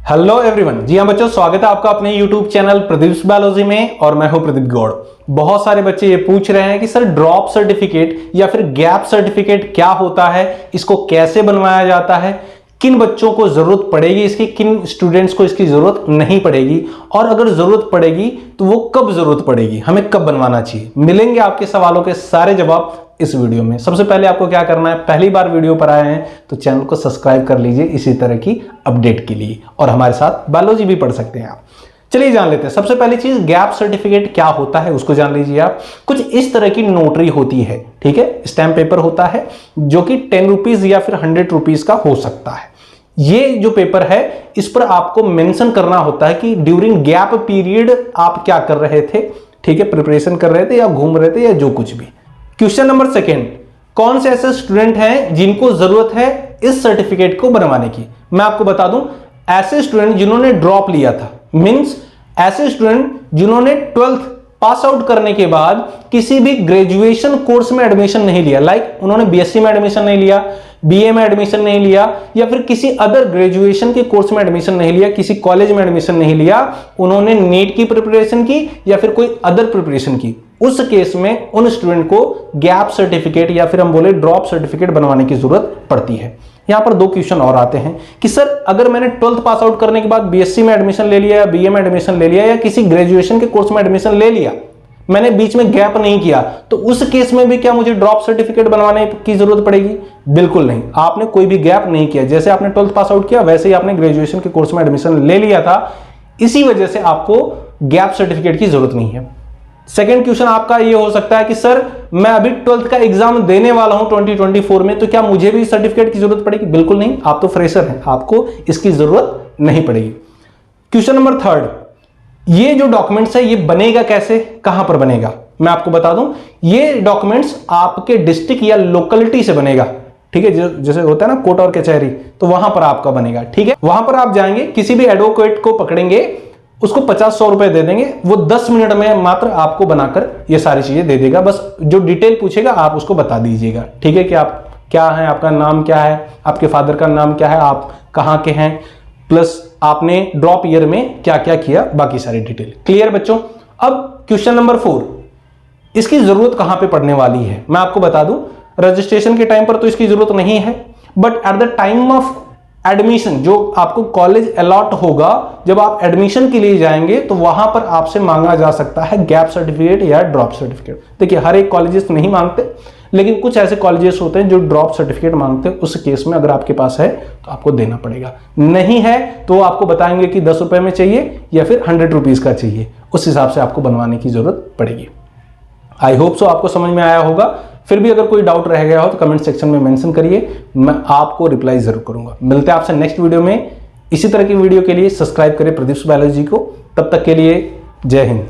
Hello everyone, जी हाँ बच्चों, स्वागत है आपका अपने यूट्यूब चैनल प्रदीप बायोलॉजी में और मैं हूं प्रदीप गौड़। बहुत सारे बच्चे ये पूछ रहे हैं कि सर ड्रॉप सर्टिफिकेट या फिर गैप सर्टिफिकेट क्या होता है, इसको कैसे बनवाया जाता है, किन बच्चों को जरूरत पड़ेगी इसकी, किन स्टूडेंट्स को इसकी जरूरत नहीं पड़ेगी और अगर जरूरत पड़ेगी तो वो कब जरूरत पड़ेगी, हमें कब बनवाना चाहिए। मिलेंगे आपके सवालों के सारे जवाब इस वीडियो में। सबसे पहले आपको क्या करना है, पहली बार वीडियो पर आए हैं तो चैनल को सब्सक्राइब कर लीजिए इसी तरह की अपडेट के लिए, और हमारे साथ बायोलॉजी भी पढ़ सकते हैं आप। चलिए जान लेते हैं। सबसे पहली चीज, गैप सर्टिफिकेट क्या होता है उसको जान लीजिए आप। कुछ इस तरह की नोटरी होती है, ठीक है, स्टैम्प पेपर होता है जो कि 10 रुपीज या फिर 100 रुपीज का हो सकता है। ये जो पेपर है इस पर आपको मेंशन करना होता है कि ड्यूरिंग गैप पीरियड आप क्या कर रहे थे, ठीक है, प्रिपरेशन कर रहे थे या घूम रहे थे या जो कुछ भी। क्वेश्चन नंबर सेकेंड, कौन से ऐसे स्टूडेंट हैं जिनको जरूरत है इस सर्टिफिकेट को बनवाने की। मैं आपको बता दूं, ऐसे स्टूडेंट जिन्होंने ड्रॉप लिया था, मींस ऐसे स्टूडेंट जिन्होंने 12th पास आउट करने के बाद किसी भी ग्रेजुएशन कोर्स में एडमिशन नहीं लिया, लाइक उन्होंने बीएससी में एडमिशन नहीं लिया, बीए में एडमिशन नहीं लिया या फिर किसी अदर ग्रेजुएशन के कोर्स में एडमिशन नहीं लिया, किसी कॉलेज में एडमिशन नहीं लिया, उन्होंने नीट की प्रिपरेशन की या फिर कोई अदर प्रिपरेशन की, उस केस में उन स्टूडेंट को गैप सर्टिफिकेट या फिर हम बोले ड्रॉप सर्टिफिकेट बनवाने की जरूरत पड़ती है। यहां पर दो क्वेश्चन और आते हैं कि सर अगर मैंने 12th पास आउट करने के बाद बीएससी में एडमिशन ले लिया या बीए में एडमिशन ले लिया या किसी ग्रेजुएशन के कोर्स में एडमिशन ले लिया, मैंने बीच में गैप नहीं किया, तो उस केस में भी क्या मुझे ड्रॉप सर्टिफिकेट बनवाने की जरूरत पड़ेगी? बिल्कुल नहीं। आपने कोई भी गैप नहीं किया, जैसे आपने 12th पास आउट किया वैसे ही आपने ग्रेजुएशन के कोर्स में एडमिशन ले लिया था, इसी वजह से आपको गैप सर्टिफिकेट की जरूरत नहीं है। सेकेंड क्वेश्चन आपका ये हो सकता है कि सर मैं अभी 12th का एग्जाम देने वाला हूं 2024 में, तो क्या मुझे भी सर्टिफिकेट की जरूरत पड़ेगी? बिल्कुल नहीं, आप तो फ्रेशर हैं, आपको इसकी जरूरत नहीं पड़ेगी। क्वेश्चन नंबर थर्ड, ये जो डॉक्यूमेंट्स है ये बनेगा कैसे, कहां पर बनेगा? मैं आपको बता दूं, ये डॉक्यूमेंट्स आपके डिस्ट्रिक्ट या लोकेलिटी से बनेगा, ठीक है, जैसे होता है ना कोर्ट और कचहरी, तो वहां पर आपका बनेगा, ठीक है। वहां पर आप जाएंगे, किसी भी एडवोकेट को पकड़ेंगे, उसको 50-100 रुपए दे देंगे, वो 10 मिनट में मात्र आपको बनाकर ये सारी चीजें दे देगा। बस जो डिटेल पूछेगा आप उसको बता दीजिएगा, ठीक है, कि आप क्या है, आपका नाम क्या है, आपके फादर का नाम क्या है, आप कहां के हैं, प्लस आपने ड्रॉप ईयर में क्या क्या किया, बाकी सारी डिटेल। क्लियर बच्चों? अब क्वेश्चन नंबर 4, इसकी जरूरत कहां पे पड़ने वाली है? मैं आपको बता दूं, रजिस्ट्रेशन के टाइम पर तो इसकी जरूरत नहीं है, but at the time of admission, जो आपको कॉलेज अलॉट होगा, जब आप एडमिशन के लिए जाएंगे तो वहां पर आपसे मांगा जा सकता है गैप सर्टिफिकेट या ड्रॉप सर्टिफिकेट। देखिए, हर एक कॉलेजेस नहीं मांगते, लेकिन कुछ ऐसे कॉलेजेस होते हैं जो ड्रॉप सर्टिफिकेट मांगते हैं। उस केस में अगर आपके पास है तो आपको देना पड़ेगा, नहीं है तो आपको बताएंगे कि 10 रुपए में चाहिए या फिर 100 रुपीज का चाहिए, उस हिसाब से आपको बनवाने की जरूरत पड़ेगी। आई होप सो आपको समझ में आया होगा। फिर भी अगर कोई डाउट रह गया हो तो कमेंट सेक्शन में मेंशन करिए, मैं आपको रिप्लाई जरूर करूंगा। मिलते हैं आपसे नेक्स्ट वीडियो में। इसी तरह की वीडियो के लिए सब्सक्राइब करें प्रदीप बायोलॉजी को। तब तक के लिए जय हिंद।